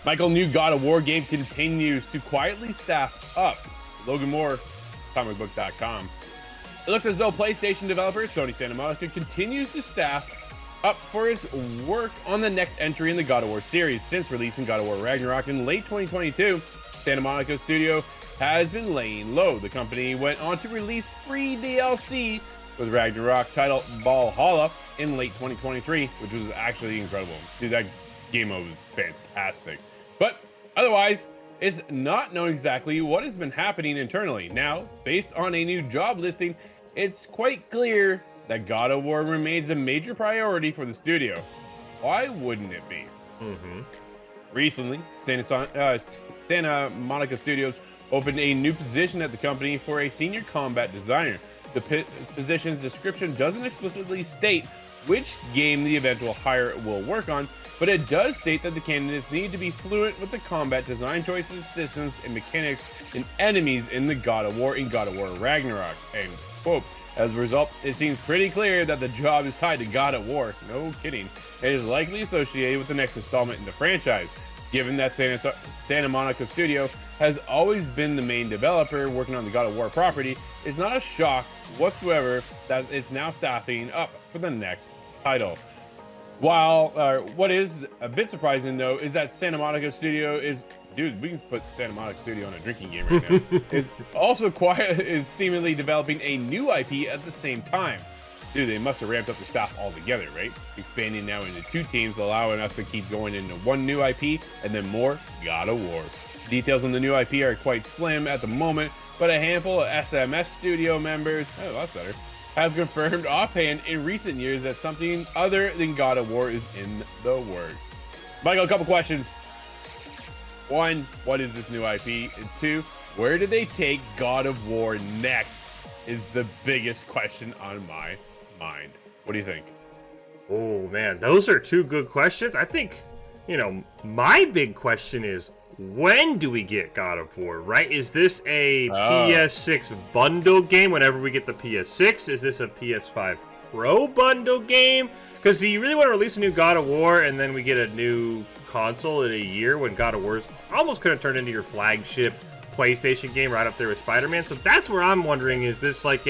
Michael, new God of War game continues to quietly staff up. Logan Moore, comicbook.com. It looks as though PlayStation developer Sony Santa Monica continues to staff up for its work on the next entry in the God of War series. Since releasing God of War Ragnarok in late 2022, Santa Monica Studio has been laying low. The company went on to release free DLC with Ragnarok title Valhalla in late 2023, which was actually incredible. Dude, that game mode was fantastic. But otherwise, it's not known exactly what has been happening internally. Now, based on a new job listing, it's quite clear that God of War remains a major priority for the studio. Why wouldn't it be? Recently, Santa Monica Studios opened a new position at the company for a senior combat designer. The position's description doesn't explicitly state which game the eventual hire will work on, but it does state that the candidates need to be fluent with the combat design choices, systems, and mechanics and enemies in the God of War Ragnarok. End quote. As a result, it seems pretty clear that the job is tied to God of War. No kidding. It is likely associated with the next installment in the franchise. Given that Santa Monica Studio has always been the main developer working on the God of War property, it's not a shock whatsoever that it's now staffing up for the next title. While what is a bit surprising though is that Santa Monica Studio is, dude, we can put Santa Monica Studio on a drinking game right now, is seemingly developing a new IP at the same time. Dude, they must have ramped up the staff altogether, right? Expanding now into 2 teams, allowing us to keep going into one new IP and then more God of War. Details on the new IP are quite slim at the moment, but a handful of SMS studio members, oh, that's better, have confirmed offhand in recent years that something other than God of War is in the works. Michael, a couple questions. 1, what is this new IP? And 2, where do they take God of War next is the biggest question on my mind. What do you think? Oh man, those are 2 good questions. I think, my big question is, when do we get God of War, right? Is this a PS6 bundle game whenever we get the PS6? Is this a PS5 Pro bundle game? Because do you really want to release a new God of War and then we get a new console in a year when God of War is almost going to turn into your flagship PlayStation game right up there with Spider-Man? So that's where I'm wondering, is this like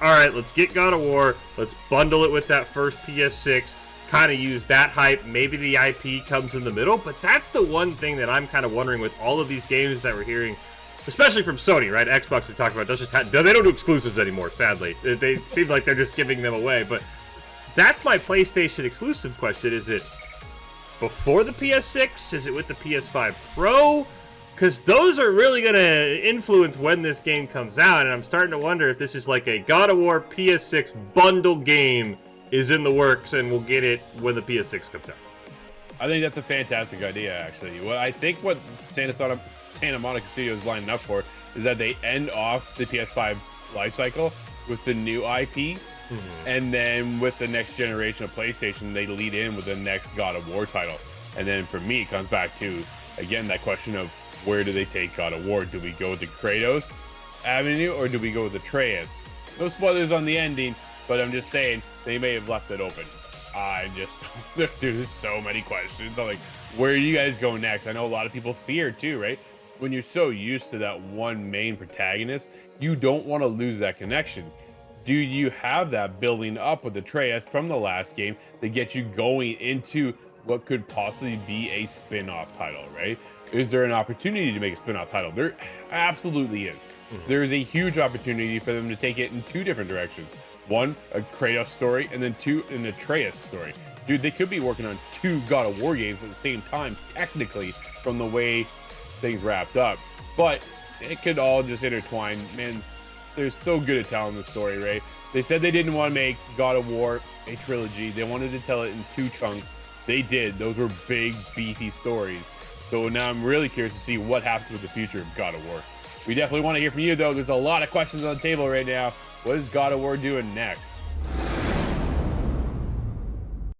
alright, let's get God of War, let's bundle it with that first PS6, kind of use that hype, maybe the IP comes in the middle, but that's the one thing that I'm kind of wondering with all of these games that we're hearing, especially from Sony, right? Xbox we talked about, they don't do exclusives anymore, sadly. They seem like they're just giving them away, but that's my PlayStation exclusive question. Is it before the PS6? Is it with the PS5 Pro? Because those are really going to influence when this game comes out, and I'm starting to wonder if this is like a God of War PS6 bundle game is in the works, and we'll get it when the PS6 comes out. I think that's a fantastic idea, actually. Well, I think what Santa Monica Studios is lining up for is that they end off the PS5 lifecycle with the new IP, and then with the next generation of PlayStation, they lead in with the next God of War title. And then for me, it comes back to, again, that question of where do they take God of War? Do we go with the Kratos avenue, or do we go with the Atreus? No spoilers on the ending, but I'm just saying they may have left it open. There's so many questions. I'm like, where do you guys go next? I know a lot of people fear too, right? When you're so used to that one main protagonist, you don't want to lose that connection. Do you have that building up with Atreus from the last game that gets you going into what could possibly be a spin-off title, right? Is there an opportunity to make a spin-off title? There absolutely is. There is a huge opportunity for them to take it in 2 different directions. 1, a Kratos story, and then 2, an Atreus story. Dude, they could be working on 2 God of War games at the same time, technically, from the way things wrapped up. But it could all just intertwine. Man, they're so good at telling the story, right? They said they didn't want to make God of War a trilogy. They wanted to tell it in 2 chunks. They did. Those were big, beefy stories. So now I'm really curious to see what happens with the future of God of War. We definitely want to hear from you, though. There's a lot of questions on the table right now. What is God of War doing next?